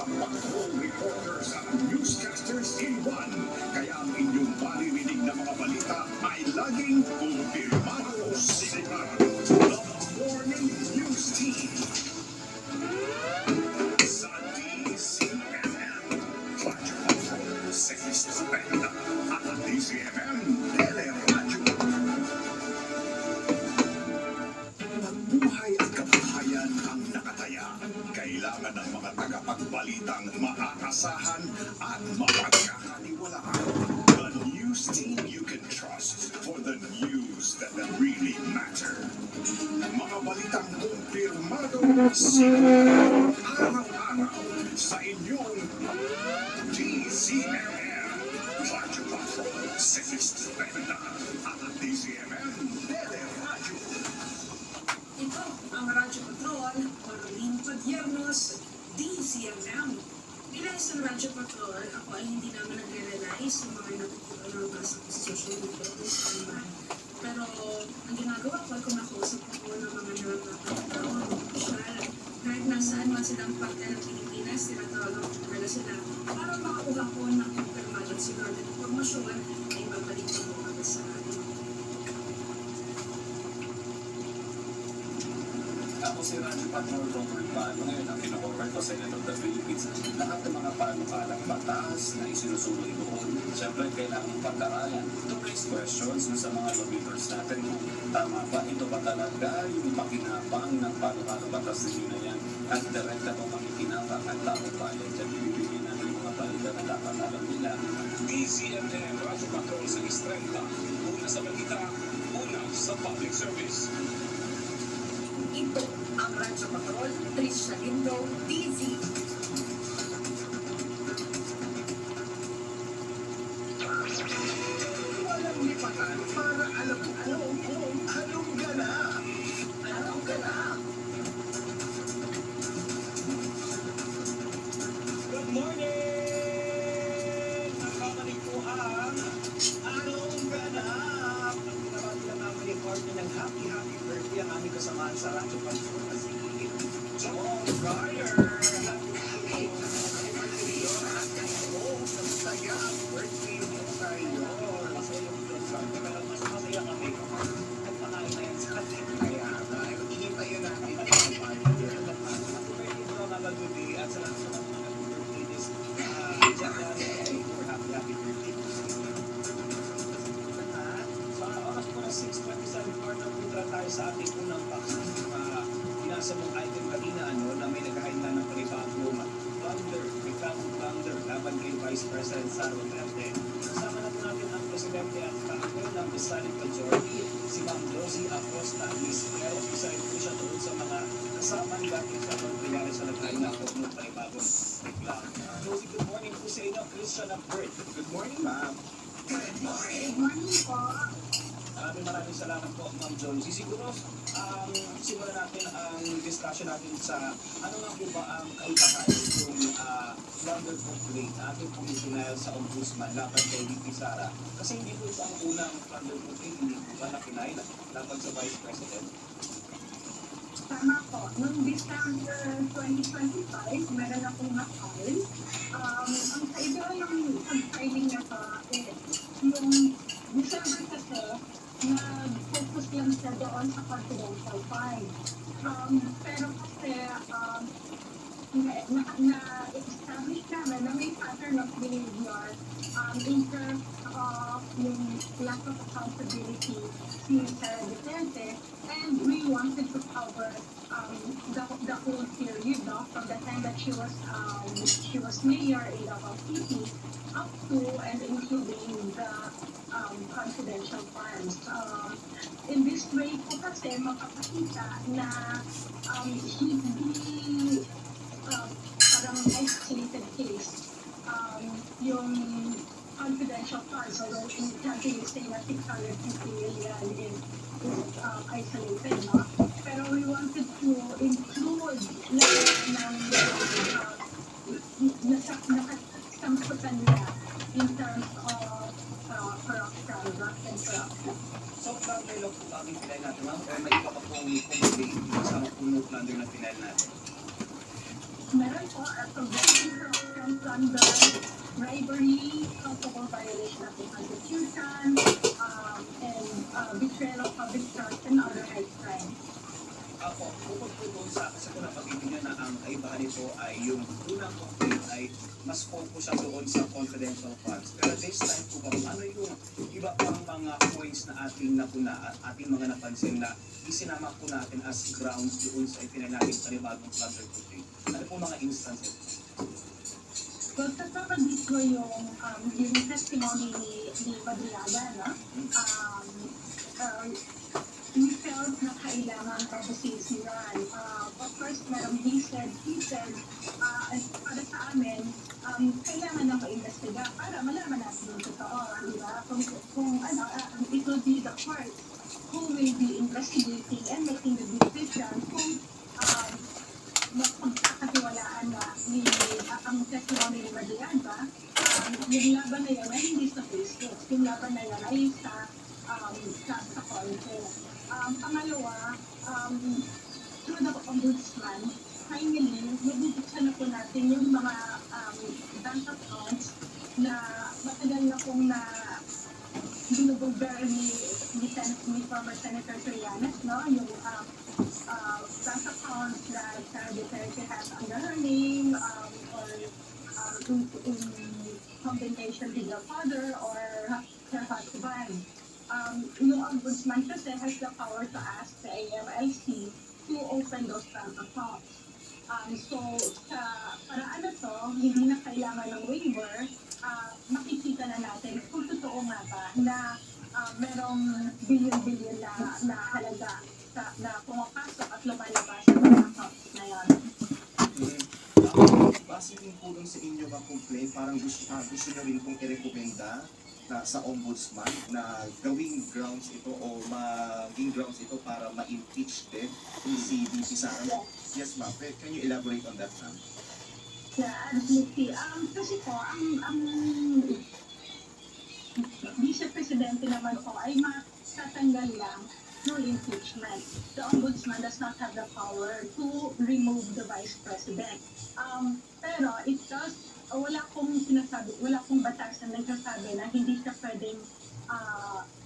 mga patrol reporters at newscasters in one. Kaya ang inyong maririnig na mga balita ay laging kumpirmado sigurado. The Morning News Team sa DCMM. Radyo Patrol, Sekis Pena at DCMM Teleradyo. Buhay at kabuhayan ang nakataya. Kailangan ng mga tagapagbalitang maaasahan at mapagkakaniwalaan. The news team you can trust for the news that really matter. Mga balitang kumpirmado sigurado araw-araw sa inyong DCMM. Radyo Patrol, Sekis Pena at DCMM Teleradyo. Ito ang Radyo Patrol, Marlene Padiernos, DCMM. Bilang isang Radyo Patrol, ako ay hindi naman nagre-rely sa mga nakikita na nasa social media o sa online. Pero ang ginagawa ko ay kumakausap ako ng mga narapatang tao, mga opisyal. Kahit nasaan man silang parte ng Pilipinas, tinatawagan ko talaga sila para makakuha ko ng kumpirmado at sigurado informasyon na ibabalik ko mo agad sa atin. Ako si Radyo Patrol Robert Pano, ngayon ang kino-cover ko sa Senate of the Philippines. Lahat ng mga panukalang batas na isinusulong doon, siyempre kailangan pag-aralan to raise questions sa mga lawmakers natin kung tama ba ito ba talaga yung pakinabang ng panukalang batas ninyo na yan at direkta mo makikinabang at taong bayan dyan ibibigyan natin yung mga balita na dapat alam nila. DCMM Radyo Patrol sa Estrella. Una sa balita, una sa public service. Ito ang Radyo Patrol, Trisha Lindo, DZ. Walang lipatan para alam ko kung anong ganap. Anong ganap? Good morning! Nakakalik po ang Anong Ganap? Ang pinabati lang namin ni Courtney ng happy birthday ang aming kasamaan sa Radyo Patrol na si John Fryer. Happy birthday! Saya birthday mo tayo. Masaya yung John Fryer. Pero mas masaya kami kapag nagpakain na yan sa atin. Kaya hintayin natin ang Happy birthday po Mama Goody at sa lahat sa mga happy birthday this January. Happy birthday po sa inyo. Sa oras po na 6:27 hour na punta tayo sa ating unang vaccine. Pinasa mong item kanina na may naghahain na ng panibagong blunder, reklamong blunder laban kay Vice President Sara Duterte. Kasama na po natin ang Presidente at Kaagol ng The Silent Majority, si Ma'am Rosie Acosta. Pero isa rin po siya tungkol sa mga kasama ni dating sa nangyari sa naghahain na po ng panibagong reklamo. Rosie, good morning po sa inyo. Christian of Birth. Good morning, ma'am. Good morning po. Maraming salamat po, Ma'am Jonesy. Siguro, simulan natin ang discussion natin sa ano nga po ba ang kaibahan yung blunder complaint na ating pong itinayal sa Ombudsman laban kay VP Sara. Kasi hindi po ito ang unang blunder complaint, hindi po ba nakinay laban sa Vice President? Tama po. Noong December 2025, meron akong na-file. Ang kaibahan ng pag-filing na to yung December kasi, nag-focus lang siya doon sa confidential file. Pero kasi, na-establish namin na may pattern of behavior in terms of yung lack of accountability si Sara Duterte, and we wanted to cover the whole period, no? From the time that she was mayor in Davao City up to and including the confidential files. In this way po kasi makakakita na hindi parang isolated case yung confidential files, although in country you say na 650 million is isolated, no? Pero we wanted to include lahat ng nakasamputan nila in terms of corruption, graft and corruption. So, blunder lang po ang pinay natin, ma'am? Or may iba pa pong complaint kasama po yung blunder na pinay natin? meron po preventing corruption, plunder, bribery, culpable violation of the Constitution, and betrayal of public trust and other hate crimes. Ako, bukod po doon sa kasi ko napagbibigyan na ang kaibahan nito ay yung unang complaint ay mas focus siya doon sa confidential funds. Pero this time po ba, ano yung iba pang mga points na ating napuna at ating mga napansin na isinama po natin as grounds doon sa itinanagin panibagong plunder complaint? Ano po mga instances? So, tatapagis ko yung testimony ni Padriaga, no? We felt na kailangan pabusisiran. Of course, meron he said, para sa amin, kailangan na maimbestiga para malaman natin yung totoo, di ba? Kung it will be the court who will be investigating and making the decision kung magpagkakatiwalaan na ang testimony ni Padriaga, yung laban na yan ay hindi sa Facebook. Yung laban na yan ay sa content. Pangalawa, through the ombudsman, finally, mabubuksan na po natin yung mga bank accounts na matagal na pong binubugber ni former Senator Trillanes, no? Yung bank accounts that the Secretary has under her name, or in combination with her father or her husband. Yung ombudsman kasi has the power to ask the AMLC to open those bank accounts. So, sa paraan na to, hindi na kailangan ng waiver, makikita na natin kung totoo nga ba na merong billion-billion na halaga na pumapasok at lumalabas sa mga accounts na yan. Base din po dun sa inyo mga complaint, parang gusto nyo rin pong i-recommenda na sa ombudsman na gawing grounds ito o maging grounds ito para ma-impeach din si VP Sara. Yes, ma'am. Can you elaborate on that, ma'am? Yeah, absolutely. Kasi po, ang Vice Presidente naman po ay matatanggal lang through impeachment. The Ombudsman does not have the power to remove the Vice President. Pero it does, wala pong batas na nagsasabi na hindi siya pwedeng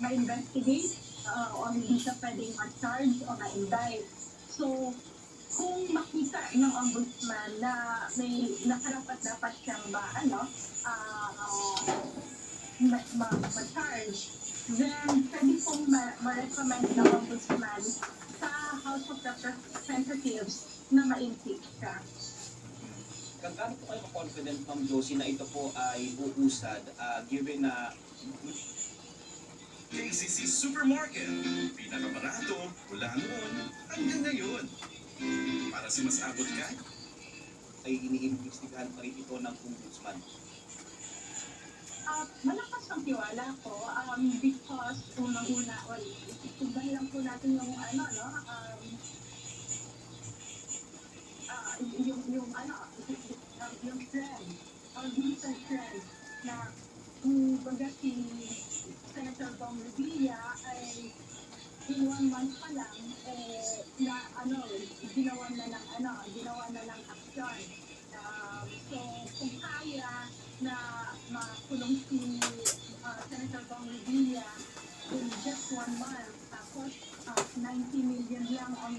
ma-investigate o hindi siya pwedeng ma-charge o ma-indict. So, kung makita ng ombudsman na may nakarapat-dapat siyang ma-charge, then pwede pong ma-recommend ng ombudsman sa House of Representatives na ma-impeach siya. Gaano po kayo confident, Ma'am Josie, na ito po ay uusad given na KCC Supermarket. Pinakabarato mula noon hanggang ngayon. Para sa mas abot ka, ay iniimbestigahan pa rin ito ng ombudsman? Malakas ang tiwala ko because unang-una, tignan lang po natin yung yung trend, recent trend na baga si Senator Bong Revilla ay in 1 month pa lang ginawa na ng aksyon. So kung kaya na makulong si Senator Bong Revilla in just 1 month, tapos 90 million lang ang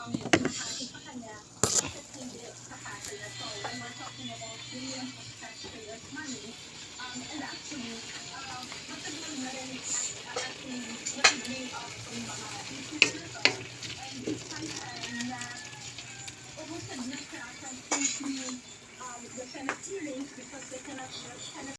nakati sa kanya, bakit hindi sa kanya? So when we're talking about billions of taxpayers' money, and actually, matagal na rin ating nag-bring up yung mga issues na to, and it's time na umusad na siya sa the Senate hearings because the Senate